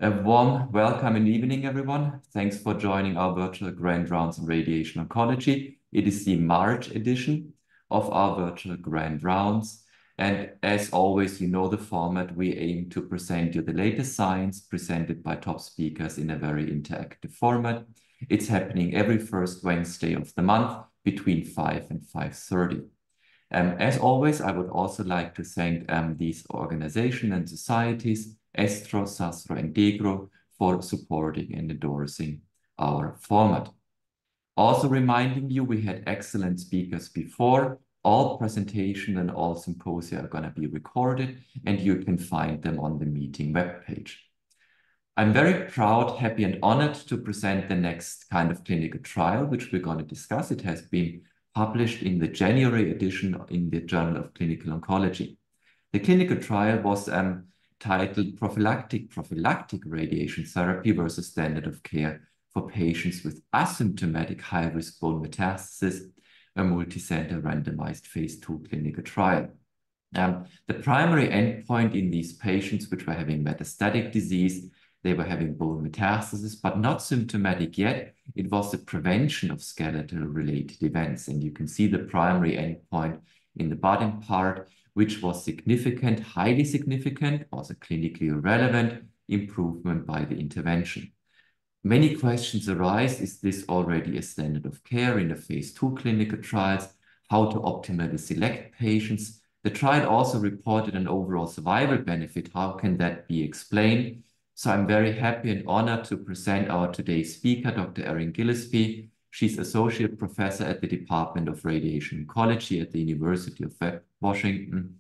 A warm welcome and evening, everyone. Thanks for joining our virtual Grand Rounds in Radiation Oncology. It is the March edition of our virtual Grand Rounds. And as always, you know the format. We aim to present you the latest science presented by top speakers in a very interactive format. It's happening every first Wednesday of the month between 5 and 5:30. As always, I would also like to thank these organizations and societies, Estro, Sastro, and Degro, for supporting and endorsing our format. Also reminding you, we had excellent speakers before. All presentation and all symposia are going to be recorded, and you can find them on the meeting webpage. I'm very proud, happy, and honored to present the next kind of clinical trial, which we're going to discuss. It has been published in the January edition in the Journal of Clinical Oncology. The clinical trial was titled Prophylactic Radiation Therapy versus Standard of Care for Patients with Asymptomatic High-Risk Bone Metastasis, a multicenter randomized phase 2 clinical trial. The primary endpoint in these patients, which were having metastatic disease, they were having bone metastasis, but not symptomatic yet. It was the prevention of skeletal-related events. And you can see the primary endpoint in the bottom part, which was significant, highly significant, was a clinically relevant improvement by the intervention. Many questions arise. Is this already a standard of care in the phase 2 clinical trials? How to optimally select patients? The trial also reported an overall survival benefit. How can that be explained? So I'm very happy and honored to present our today's speaker, Dr. Erin Gillespie. She's Associate Professor at the Department of Radiation Oncology at the University of Washington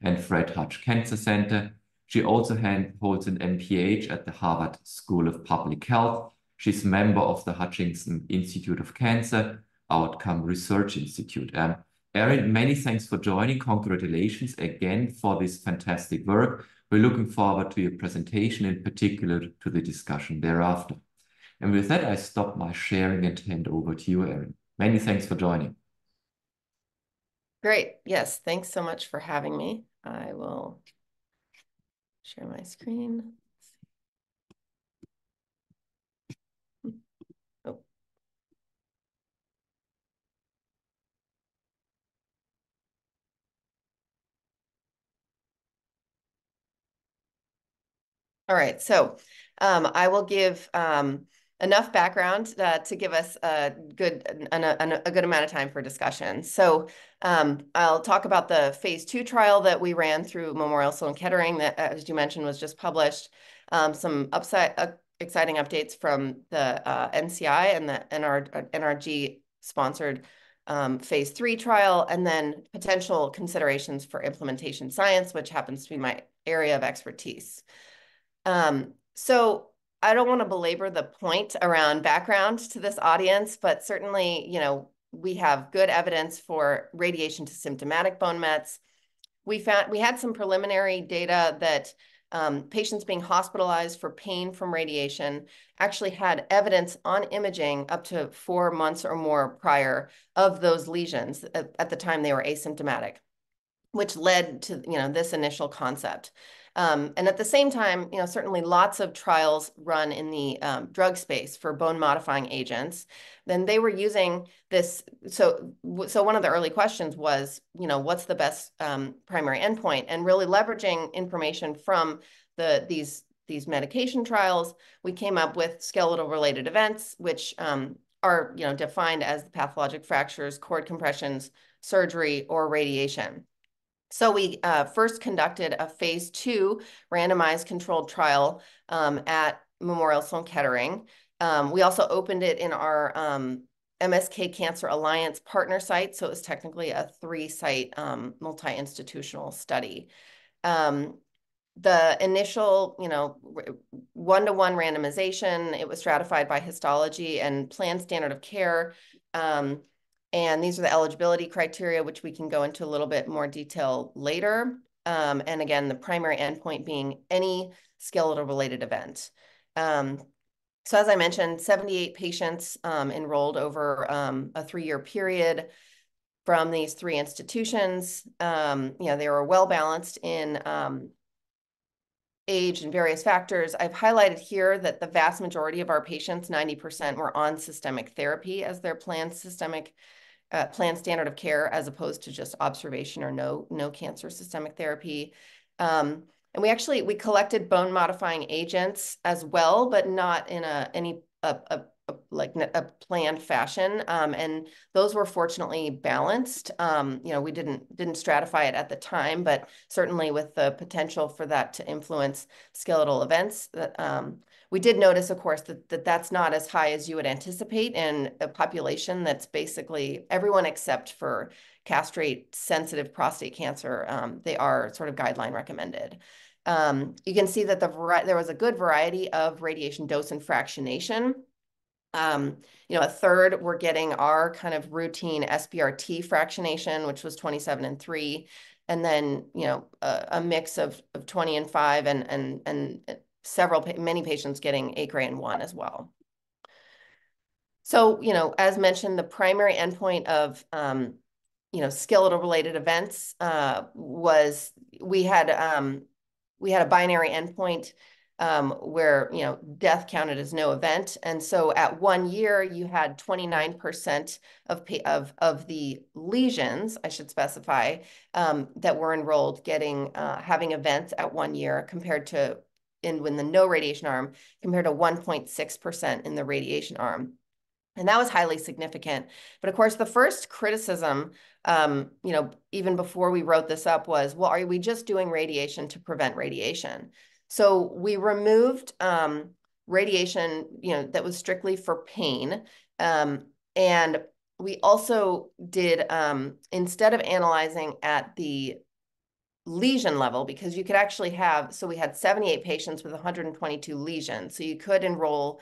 and Fred Hutch Cancer Center. She also holds an MPH at the Harvard School of Public Health. She's a member of the Hutchinson Institute of Cancer Outcome Research Institute. Erin, many thanks for joining. Congratulations again for this fantastic work. We're looking forward to your presentation, in particular to the discussion thereafter. And with that, I stop my sharing and hand over to you, Erin. Many thanks for joining. Great. Yes, thanks so much for having me. I will share my screen. Oh. All right, so I will give enough background to give us a good amount of time for discussion. So I'll talk about the phase 2 trial that we ran through Memorial Sloan Kettering that, as you mentioned, was just published. Some exciting updates from the NCI and the NRG sponsored phase 3 trial, and then potential considerations for implementation science, which happens to be my area of expertise. So I don't want to belabor the point around background to this audience, but certainly, we have good evidence for radiation to symptomatic bone mets. We had some preliminary data that patients being hospitalized for pain from radiation actually had evidence on imaging up to 4 months or more prior of those lesions at the time they were asymptomatic, which led to this initial concept. And at the same time, certainly lots of trials run in the drug space for bone modifying agents. Then they were using this. So one of the early questions was, what's the best primary endpoint? And really leveraging information from these medication trials, we came up with skeletal related events, which are defined as the pathologic fractures, cord compressions, surgery, or radiation. So we first conducted a phase 2 randomized controlled trial at Memorial Sloan Kettering. We also opened it in our MSK Cancer Alliance partner site. So it was technically a 3-site multi-institutional study. The initial, 1-to-1 randomization, it was stratified by histology and planned standard of care. And these are the eligibility criteria, which we can go into a little bit more detail later. And again, the primary endpoint being any skeletal-related event. So as I mentioned, 78 patients enrolled over a 3-year period from these 3 institutions. They were well-balanced in age and various factors. I've highlighted here that the vast majority of our patients, 90%, were on systemic therapy as their planned planned standard of care, as opposed to just observation or no cancer systemic therapy. And we collected bone modifying agents as well, but not in a planned fashion. And those were fortunately balanced. We didn't stratify it at the time, but certainly with the potential for that to influence skeletal events, we did notice, of course, that that's not as high as you would anticipate in a population that's basically everyone except for castrate-sensitive prostate cancer. They are sort of guideline recommended. You can see that there was a good variety of radiation dose and fractionation. A third were getting our kind of routine SBRT fractionation, which was 27 and 3, and then a mix of 20 and 5, and many patients getting 8 gray and 1 as well. So as mentioned, the primary endpoint of skeletal related events was we had a binary endpoint where death counted as no event, and so at 1 year you had 29% of the lesions, I should specify, that were enrolled having events at 1 year, compared to in the no radiation arm, compared to 1.6% in the radiation arm. And that was highly significant. But of course, the first criticism, even before we wrote this up, was, well, are we just doing radiation to prevent radiation? So we removed radiation, that was strictly for pain. And we also did, instead of analyzing at the lesion level, because you could actually so we had 78 patients with 122 lesions. So you could enroll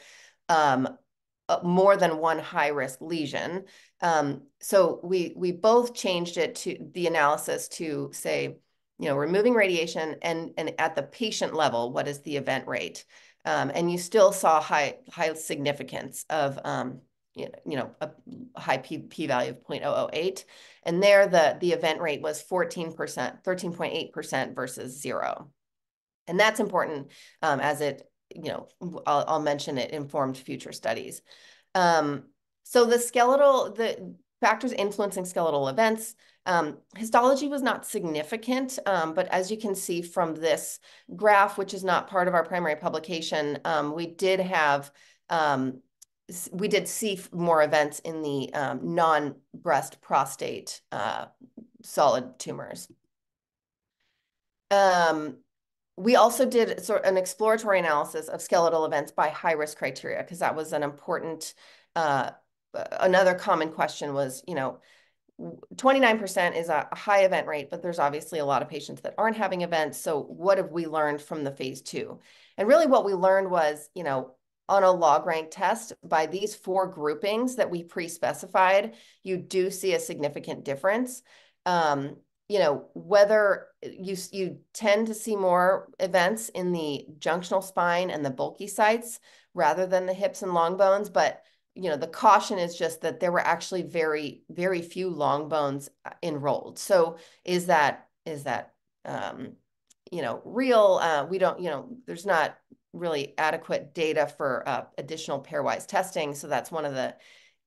more than one high-risk lesion. So we both changed it to the analysis to say, removing radiation and at the patient level, what is the event rate? And you still saw high significance of a high p-value of 0.008. And there the event rate was 14%, 13.8% versus 0. And that's important as it, I'll mention it informed future studies. So the factors influencing skeletal events, histology was not significant, but as you can see from this graph, which is not part of our primary publication, we did see more events in the non-breast prostate solid tumors. We also did sort of an exploratory analysis of skeletal events by high-risk criteria, because that was an important, another common question was, 29% is a high event rate, but there's obviously a lot of patients that aren't having events. So what have we learned from the phase 2? And really what we learned was, on a log rank test, by these 4 groupings that we pre-specified, you do see a significant difference. Whether you tend to see more events in the junctional spine and the bulky sites rather than the hips and long bones, but the caution is just that there were actually very, very few long bones enrolled. So is that real? We don't, there's not really adequate data for additional pairwise testing. So that's one of the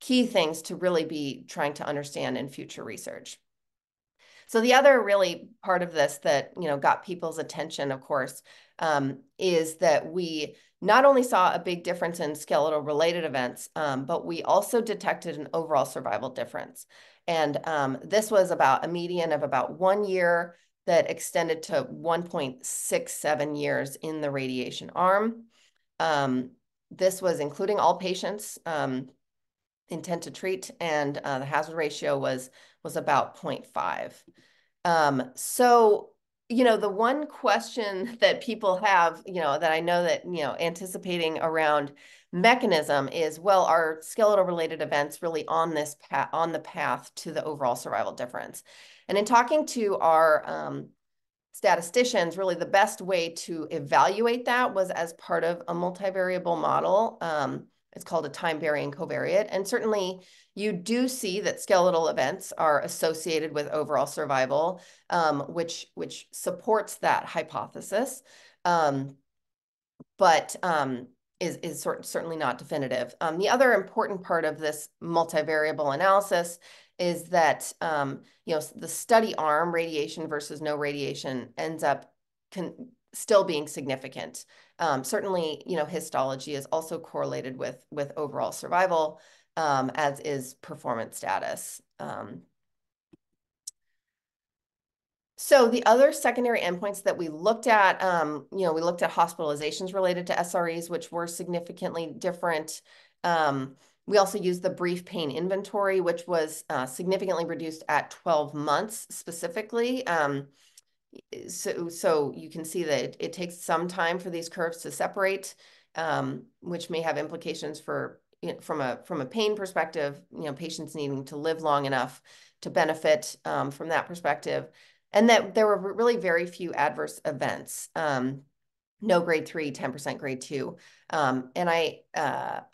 key things to really be trying to understand in future research. So the other really part of this that, got people's attention, of course, is that we not only saw a big difference in skeletal related events, but we also detected an overall survival difference. And this was about a median of about 1 year that extended to 1.67 years in the radiation arm. This was including all patients, intent to treat, and the hazard ratio was about 0.5. So, the one question that people have, that I know that, anticipating around mechanism is, well, are skeletal related events really on this on the path to the overall survival difference? And in talking to our statisticians, really the best way to evaluate that was as part of a multivariable model. It's called a time varying covariate. And certainly you do see that skeletal events are associated with overall survival, which supports that hypothesis. but is certainly not definitive. The other important part of this multivariable analysis is that the study arm, radiation versus no radiation, ends up still being significant. Certainly, histology is also correlated with overall survival, as is performance status. So the other secondary endpoints that we looked at, we looked at hospitalizations related to SREs, which were significantly different. We also used the brief pain inventory, which was significantly reduced at 12 months specifically. So you can see that it takes some time for these curves to separate, which may have implications for, from a pain perspective, patients needing to live long enough to benefit from that perspective. And that there were really very few adverse events. No grade 3, 10% grade 2. And I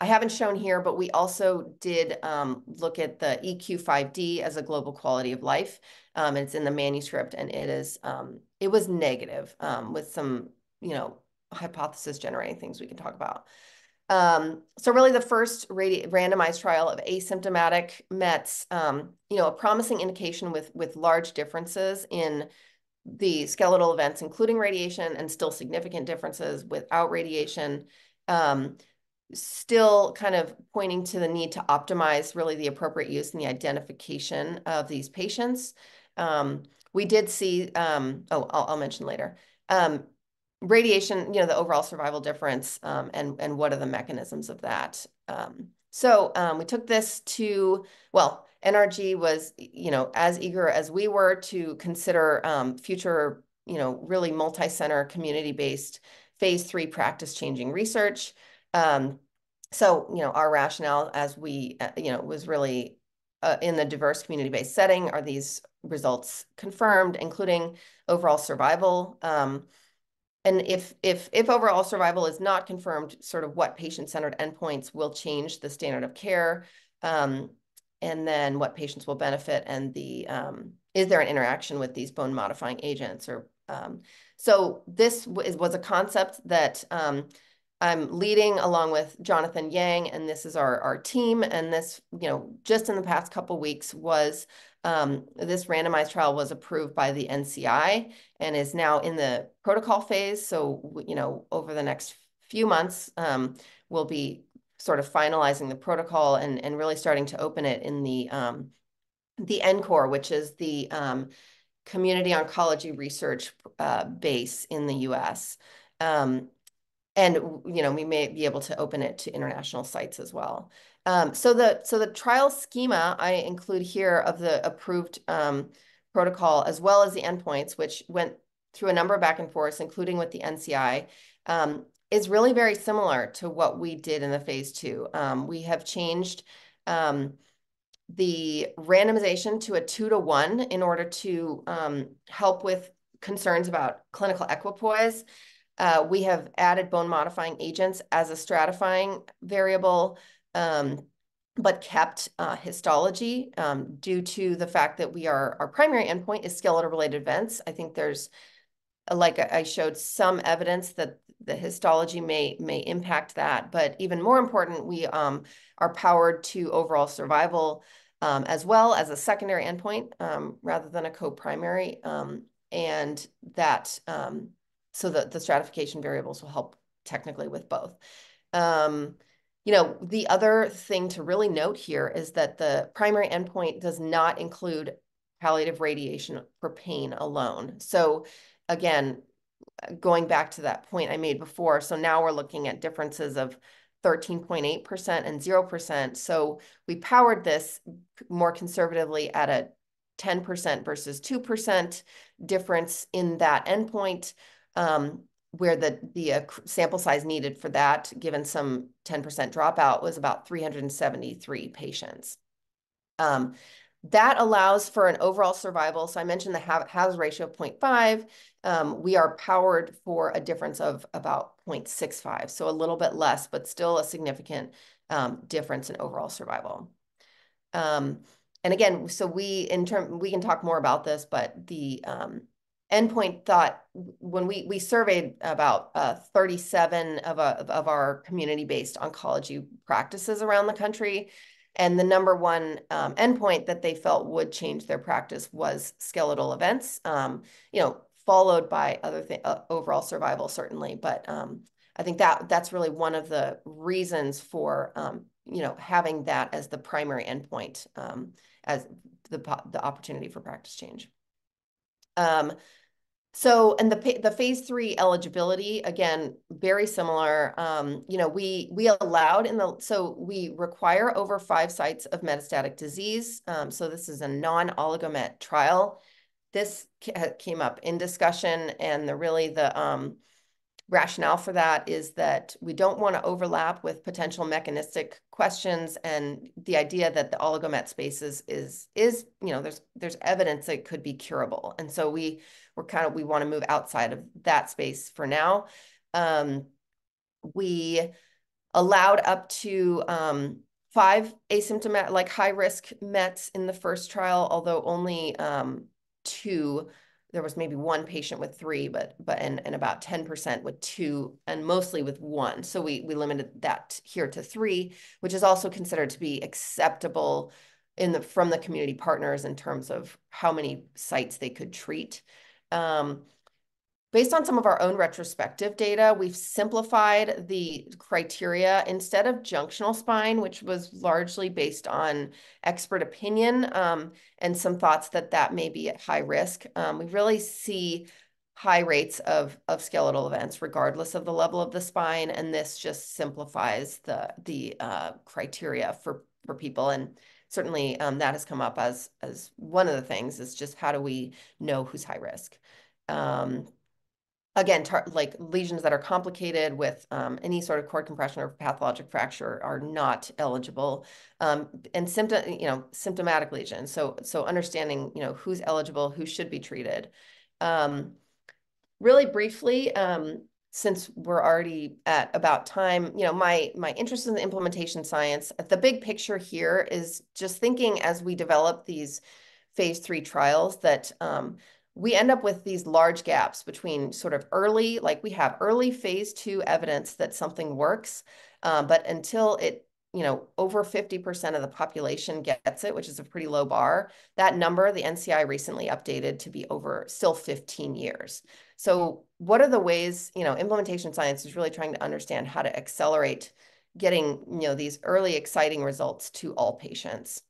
haven't shown here, but we also did look at the EQ5D as a global quality of life. It's in the manuscript, and it was negative with some, hypothesis generating things we can talk about. So really the first randomized trial of asymptomatic METs, a promising indication with large differences in the skeletal events, including radiation, and still significant differences without radiation, still kind of pointing to the need to optimize really the appropriate use and the identification of these patients. We did see, I'll mention later, radiation, the overall survival difference, and what are the mechanisms of that. So we took this to, well, NRG was, as eager as we were to consider future, really multi-center community-based phase 3 practice-changing research. So, our rationale as we, was really in the diverse community-based setting, are these results confirmed, including overall survival? And if overall survival is not confirmed, sort of what patient-centered endpoints will change the standard of care, and then what patients will benefit, and is there an interaction with these bone-modifying agents? So this was a concept that I'm leading along with Jonathan Yang, and this is our team. And this, just in the past couple weeks was this randomized trial was approved by the NCI and is now in the protocol phase. So, over the next few months, we'll be sort of finalizing the protocol and really starting to open it in the NCORE, which is the community oncology research base in the US. And, we may be able to open it to international sites as well. So the trial schema I include here of the approved protocol, as well as the endpoints, which went through a number of back and forths, including with the NCI, is really very similar to what we did in the phase 2. We have changed the randomization to a 2-to-1 in order to help with concerns about clinical equipoise. We have added bone-modifying agents as a stratifying variable, but kept histology due to the fact that our primary endpoint is skeletal-related events. I think there's, like I showed, some evidence that the histology may impact that, but even more important, we are powered to overall survival as well as a secondary endpoint rather than a co-primary, and that so that the stratification variables will help technically with both. The other thing to really note here is that the primary endpoint does not include palliative radiation for pain alone. So again, going back to that point I made before, so now we're looking at differences of 13.8% and 0%. So we powered this more conservatively at a 10% versus 2% difference in that endpoint, where the sample size needed for that, given some 10% dropout, was about 373 patients. That allows for an overall survival. So I mentioned the hazard ratio of 0.5. We are powered for a difference of about 0.65, so a little bit less, but still a significant difference in overall survival. And again, so we can talk more about this, but the endpoint thought, when we surveyed about 37 of our community-based oncology practices around the country, and the number one endpoint that they felt would change their practice was skeletal events, followed by other things, overall survival, certainly. But I think that's really one of the reasons for, having that as the primary endpoint, as the opportunity for practice change. So, and the phase 3 eligibility, again, very similar. We allowed so we require over 5 sites of metastatic disease. So this is a non-oligomet trial. This came up in discussion, and the rationale for that is that we don't want to overlap with potential mechanistic questions, and the idea that the oligomet space is there's evidence that it could be curable, and so we want to move outside of that space for now. We allowed up to 5 asymptomatic, like high risk Mets in the first trial, although only 2. There was maybe 1 patient with 3, and about 10% with 2, and mostly with 1. So we limited that here to 3, which is also considered to be acceptable from the community partners in terms of how many sites they could treat. Based on some of our own retrospective data, we've simplified the criteria. Instead of junctional spine, which was largely based on expert opinion and some thoughts that may be at high risk, we really see high rates of skeletal events regardless of the level of the spine, and this just simplifies the criteria for people. And certainly that has come up as one of the things, is just how do we know who's high risk. Again, like lesions that are complicated with any sort of cord compression or pathologic fracture are not eligible, and symptomatic lesions. So understanding who's eligible, who should be treated. Really briefly, since we're already at about time, my interest in the implementation science, the big picture here is just thinking as we develop these phase 3 trials that we end up with these large gaps between sort of early, like we have early phase 2 evidence that something works, but until over 50% of the population gets it, which is a pretty low bar. That number, the NCI recently updated to be over still 15 years. So what are the ways, implementation science is really trying to understand how to accelerate getting, these early exciting results to all patients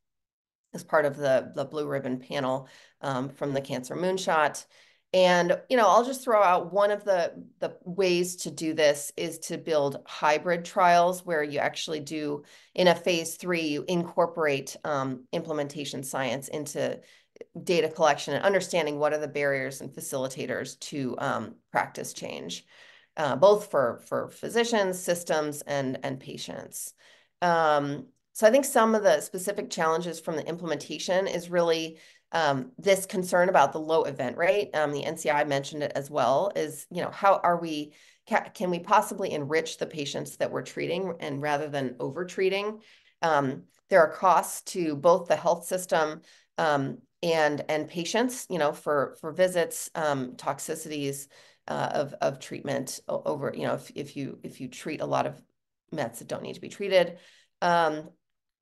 as part of the Blue Ribbon panel from the Cancer Moonshot. And, I'll just throw out one of the ways to do this is to build hybrid trials where you actually do, in a phase 3, you incorporate implementation science into data collection and understanding what are the barriers and facilitators to practice change, both for physicians, systems, and patients. So I think some of the specific challenges from the implementation is really this concern about the low event rate. The NCI mentioned it as well, is, how can we possibly enrich the patients that we're treating and rather than over-treating? There are costs to both the health system and patients, for visits, toxicities of treatment over, if you treat a lot of mets that don't need to be treated.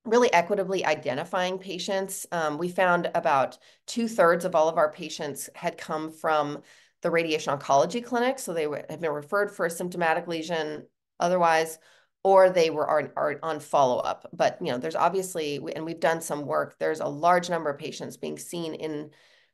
Really equitably identifying patients. We found about 2/3 of all of our patients had come from the radiation oncology clinic, so they had been referred for a symptomatic lesion otherwise, or they are on follow-up. But there's obviously, and we've done some work, there's a large number of patients being seen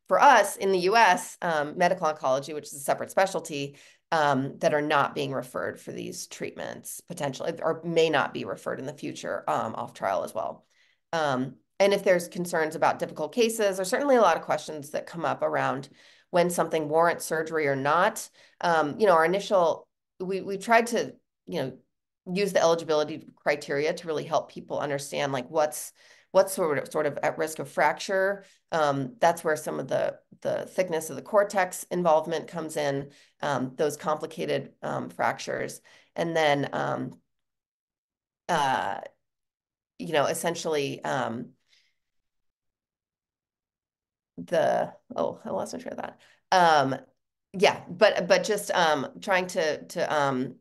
for us in the US, medical oncology, which is a separate specialty, that are not being referred for these treatments potentially, or may not be referred in the future off trial as well. And if there's concerns about difficult cases, there's certainly a lot of questions that come up around when something warrants surgery or not. Our initial, we tried to, use the eligibility criteria to really help people understand like what's sort of at risk of fracture. That's where some of the thickness of the cortex involvement comes in, those complicated fractures. And then, essentially, I lost my train of thought. Yeah, but just trying to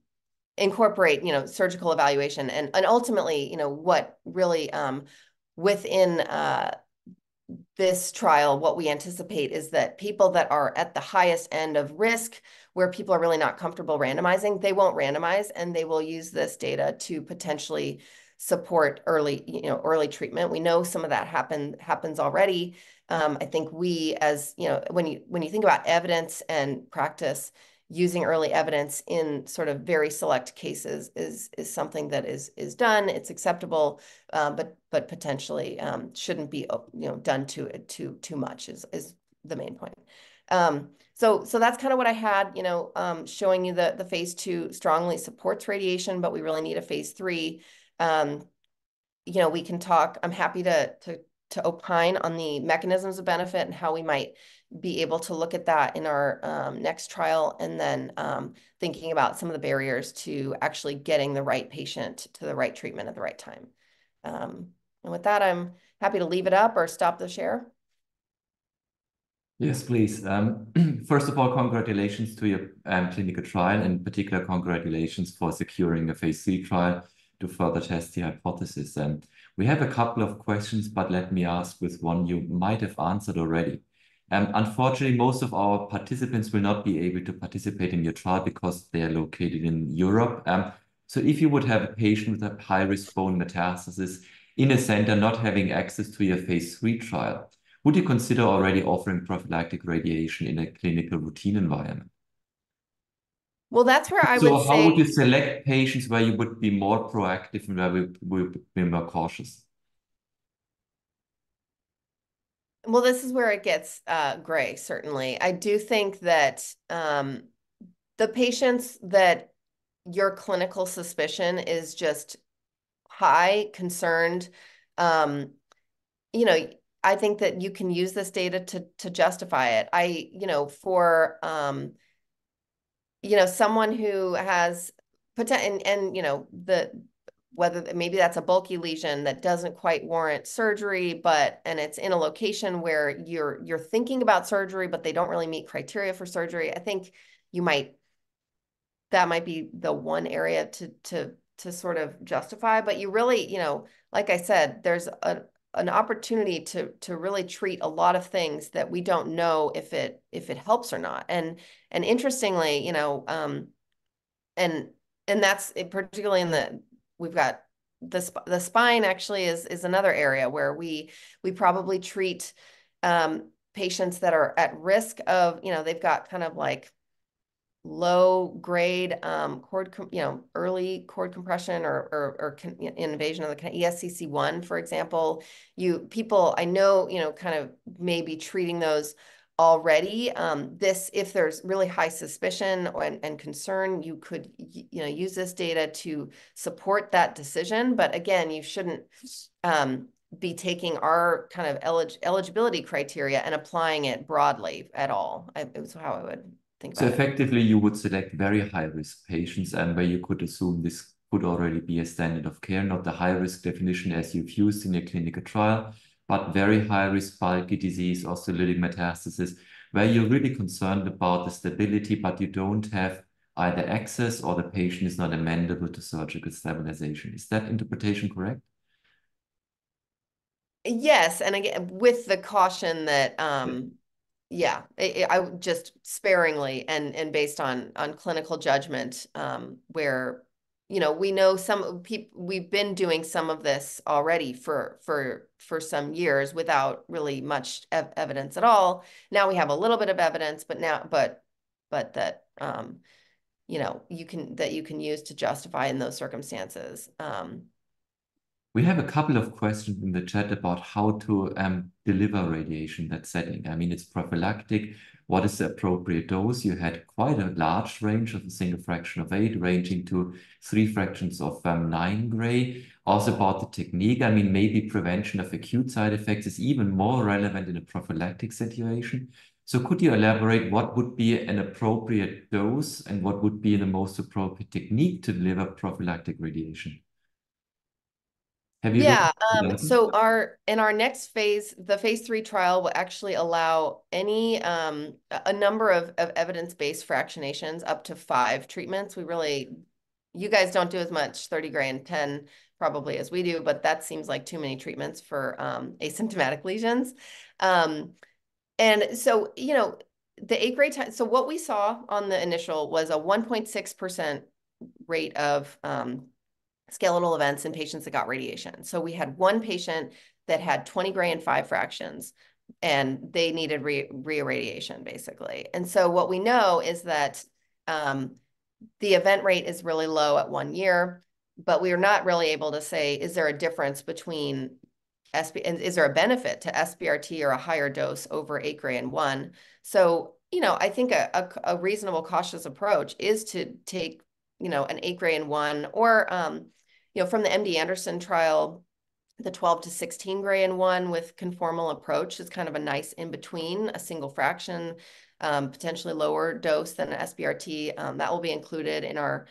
incorporate, surgical evaluation and ultimately, what really within this trial, what we anticipate is that people that are at the highest end of risk, where people are really not comfortable randomizing, they won't randomize, and they will use this data to potentially support early treatment. We know some of that happens already. I think we, as when you think about evidence and practice, using early evidence in sort of very select cases is something that is done. It's acceptable, but potentially shouldn't be done too much is the main point. So that's kind of what I had, showing you the phase 2 strongly supports radiation, but we really need a phase 3. We can talk. I'm happy to opine on the mechanisms of benefit and how we might be able to look at that in our next trial, and then thinking about some of the barriers to actually getting the right patient to the right treatment at the right time. And with that, I'm happy to leave it up or stop the share. Yes, please. First of all, congratulations to your clinical trial, and in particular, congratulations for securing a phase 3 trial to further test the hypothesis. And we have a couple of questions, but let me ask with one you might have answered already. Unfortunately, most of our participants will not be able to participate in your trial because they are located in Europe. So if you would have a patient with a high-risk bone metastasis in a center not having access to your phase 3 trial, would you consider already offering prophylactic radiation in a clinical routine environment? Well, that's where I would So how say, would you select patients where you would be more proactive and where we would be more cautious? well, this is where it gets gray, certainly. I do think that the patients that your clinical suspicion is just high, concerned, um, you know, I think that you can use this data to justify it. For someone who has potential, and the whether maybe that's a bulky lesion that doesn't quite warrant surgery, and it's in a location where you're thinking about surgery, but they don't really meet criteria for surgery. I think that might be the one area to sort of justify. But you really, like I said, there's an opportunity to really treat a lot of things that we don't know if it helps or not. And interestingly, and that's particularly we've got the spine actually is another area where we probably treat patients that are at risk of, they've got kind of like low grade early cord compression or invasion of the ESCC1, for example. People I know, kind of maybe treating those already. If there's really high suspicion and concern, you could use this data to support that decision. But again, you shouldn't be taking our kind of eligibility criteria and applying it broadly at all. It was how I would think So about it. effectively, you would select very high-risk patients and where you could assume this could already be a standard of care, not the high-risk definition as you've used in your clinical trial, but very high-risk bulky disease or lytic metastasis, where you're really concerned about the stability, but you don't have either access or the patient is not amenable to surgical stabilization. Is that interpretation correct? Yes, and again, with the caution that, yeah, I would just sparingly and based on clinical judgment, where we know some people, we've been doing some of this already for some years without really much evidence at all. Now we have a little bit of evidence, but that you can use to justify in those circumstances. We have a couple of questions in the chat about how to deliver radiation in that setting. I mean, it's prophylactic. What is the appropriate dose? You had quite a large range of a single fraction of 8, ranging to 3 fractions of 9 gray. Also about the technique. I mean, maybe prevention of acute side effects is even more relevant in a prophylactic situation. So could you elaborate what would be an appropriate dose and what would be the most appropriate technique to deliver prophylactic radiation? Have you looked Yeah, at doses? so in our next phase, the phase 3 trial will actually allow any a number of evidence-based fractionations up to 5 treatments. You guys don't do as much 30 gray and 10 probably as we do, but that seems like too many treatments for asymptomatic lesions. Um, and so, the 8 gray time, so what we saw on the initial was a 1.6% rate of skeletal events in patients that got radiation. So we had one patient that had 20 gray and 5 fractions, and they needed reirradiation basically. And so what we know is that the event rate is really low at 1 year, but we are not really able to say, is there a difference between and is there a benefit to SBRT or a higher dose over 8 gray and 1? So, I think a reasonable cautious approach is to take, an 8 gray and 1, or, from the MD Anderson trial, the 12 to 16 gray and 1 with conformal approach is kind of a nice in between, a single fraction, potentially lower dose than an SBRT. That will be included in our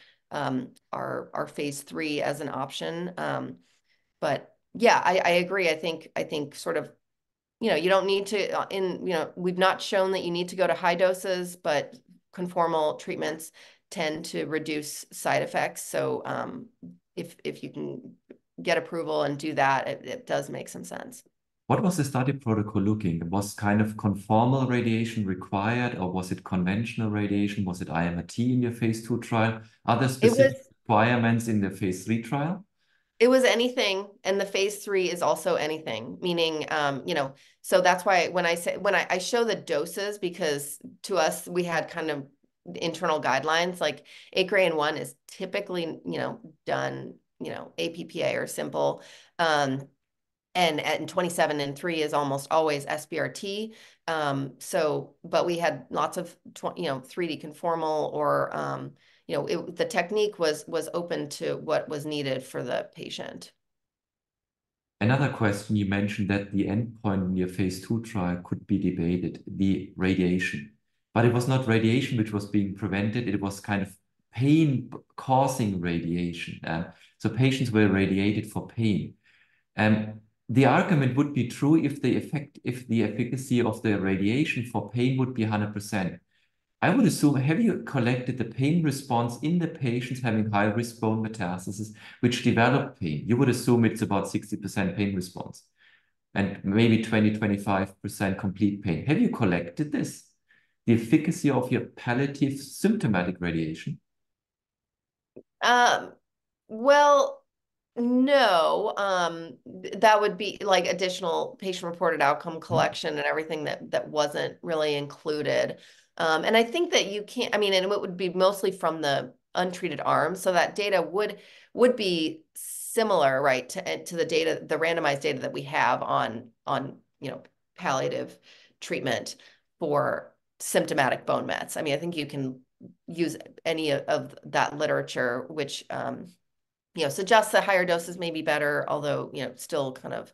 phase 3 as an option. But yeah, I agree. I think sort of, you don't need to we've not shown that you need to go to high doses, but conformal treatments tend to reduce side effects. So if you can get approval and do that, it does make some sense. What was the study protocol looking? Was kind of conformal radiation required, or was it conventional radiation? Was it IMRT in your phase 2 trial? Are there It was specific requirements in the phase 3 trial? It was anything, and the phase 3 is also anything, meaning, so that's why when I show the doses, because to us, we had kind of internal guidelines, like 8 gray and 1 is typically, done, APPA or simple. And 27 and 3 is almost always SBRT. But we had lots of 3D conformal, or the technique was open to what was needed for the patient. Another question, you mentioned that the endpoint in your phase 2 trial could be debated, the radiation. But it was not radiation which was being prevented, it was kind of pain-causing radiation. So patients were radiated for pain. The argument would be true if the efficacy of the radiation for pain would be 100%. I would assume, have you collected the pain response in the patients having high-risk bone metastases which develop pain? You would assume it's about 60% pain response and maybe 20-25% complete pain. Have you collected this? The efficacy of your palliative symptomatic radiation? Um, well, no, that would be like additional patient-reported outcome collection and everything that wasn't really included. And I think that you can't, I mean, and it would be mostly from the untreated arms, so that data would be similar, right, to the data, the randomized data that we have on palliative treatment for symptomatic bone mets. I mean, I think you can use any of that literature, which suggests that higher doses may be better, although, still kind of,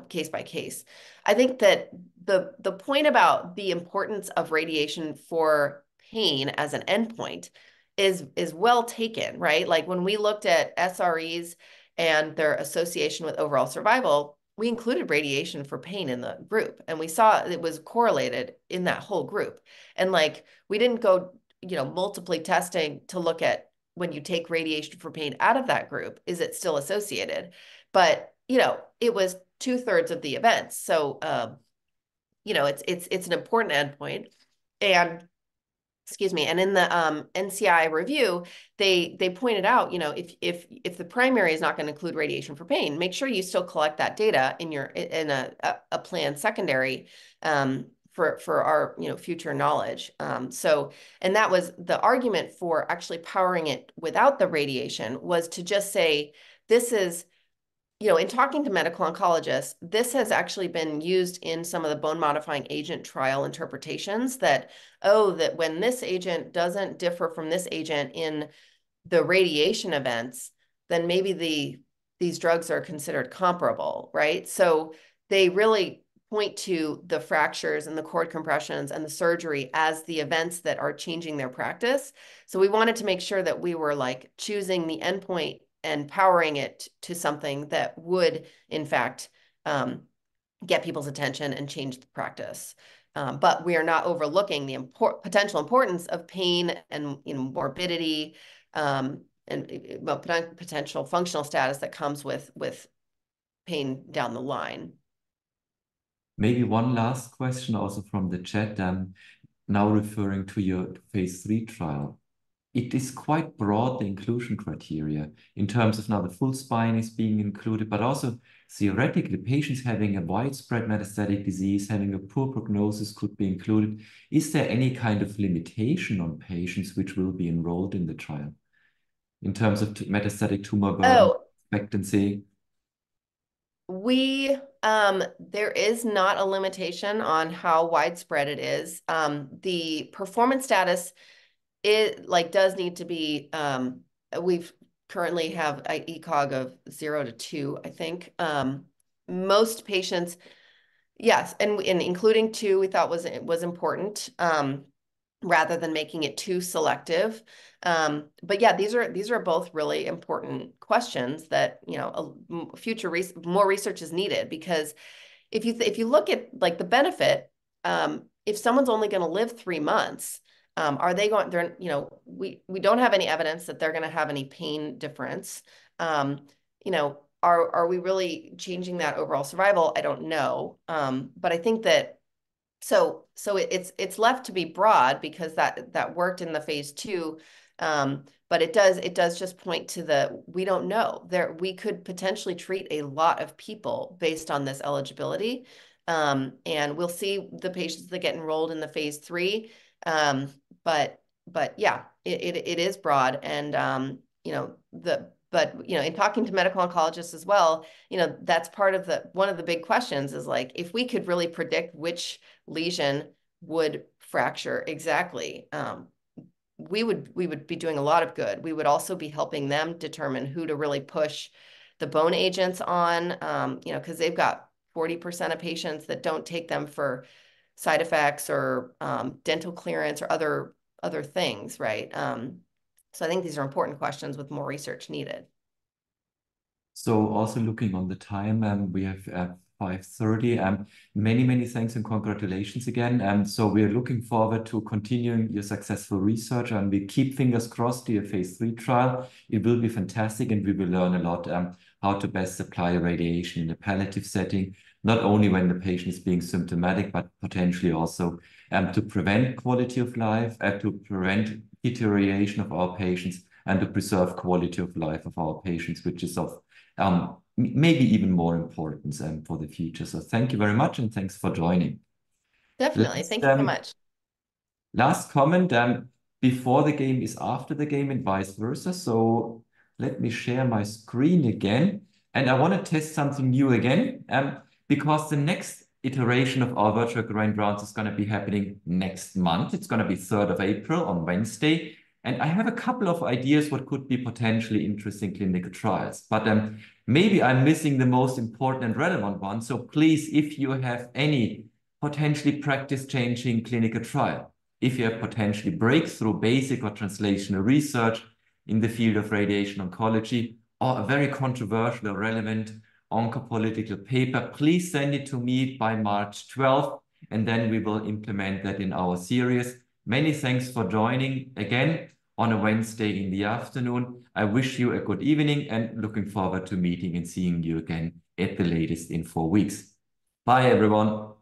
case by case. I think that the point about the importance of radiation for pain as an endpoint is well taken, right? Like when we looked at SREs and their association with overall survival, we included radiation for pain in the group, and we saw it was correlated in that whole group. And like we didn't go, multiply testing to look at when you take radiation for pain out of that group, is it still associated? But, it was 2/3 of the events. So, it's an important endpoint. And excuse me, and in the NCI review, they pointed out, if the primary is not going to include radiation for pain, make sure you still collect that data in a planned secondary for our future knowledge. And that was the argument for actually powering it without the radiation, was to just say this is, in talking to medical oncologists, this has actually been used in some of the bone modifying agent trial interpretations, that when this agent doesn't differ from this agent in the radiation events, then maybe these drugs are considered comparable, right? So they really point to the fractures and the cord compressions and the surgery as the events that are changing their practice. So we wanted to make sure that we were like choosing the endpoint and powering it to something that would, in fact, get people's attention and change the practice. But we are not overlooking the potential importance of pain and morbidity and potential functional status that comes with pain down the line. Maybe one last question also from the chat, now referring to your phase 3 trial. It is quite broad, the inclusion criteria, in terms of now the full spine is being included, but also theoretically, patients having a widespread metastatic disease, having a poor prognosis could be included. Is there any kind of limitation on patients which will be enrolled in the trial in terms of metastatic tumor burden, expectancy? There is not a limitation on how widespread it is. The performance status does need to be, we've currently have an ECOG of 0 to 2, I think. Most patients, yes, and including 2 we thought was important, rather than making it too selective. But yeah, these are both really important questions that, more research is needed, because if you look at like the benefit, if someone's only going to live 3 months, are they going, we don't have any evidence that they're going to have any pain difference. Are we really changing that overall survival? I don't know. But I think that so it's left to be broad, because that worked in the phase 2. But it does just point to we don't know. We could potentially treat a lot of people based on this eligibility. And we'll see the patients that get enrolled in the phase 3. But yeah, it is broad. And, in talking to medical oncologists as well, that's part of one of the big questions is like, if we could really predict which lesion would fracture exactly, we would be doing a lot of good. We would also be helping them determine who to really push the bone agents on, because they've got 40% of patients that don't take them for side effects or dental clearance or other things, right? So I think these are important questions with more research needed. So also looking on the time, we have 5:30. Many thanks and congratulations again. So we're looking forward to continuing your successful research, and we keep fingers crossed to your phase 3 trial. It will be fantastic, and we will learn a lot how to best apply radiation in a palliative setting, not only when the patient is being symptomatic, but potentially also to prevent quality of life, to prevent deterioration of our patients, and to preserve quality of life of our patients, which is of maybe even more importance for the future. So thank you very much, and thanks for joining. Definitely. Thank you so much. Last comment, before the game is after the game and vice versa. So let me share my screen again. And I want to test something new again, because the next iteration of our virtual grand rounds is going to be happening next month. It's going to be 3rd of April on Wednesday. And I have a couple of ideas what could be potentially interesting clinical trials. But maybe I'm missing the most important and relevant one. So please, if you have any potentially practice-changing clinical trial, if you have potentially breakthrough basic or translational research in the field of radiation oncology, or a very controversial or relevant oncopolitical paper, please send it to me by March 12th, and then we will implement that in our series. Many thanks for joining again on a Wednesday in the afternoon. I wish you a good evening, and looking forward to meeting and seeing you again at the latest in 4 weeks. Bye, everyone.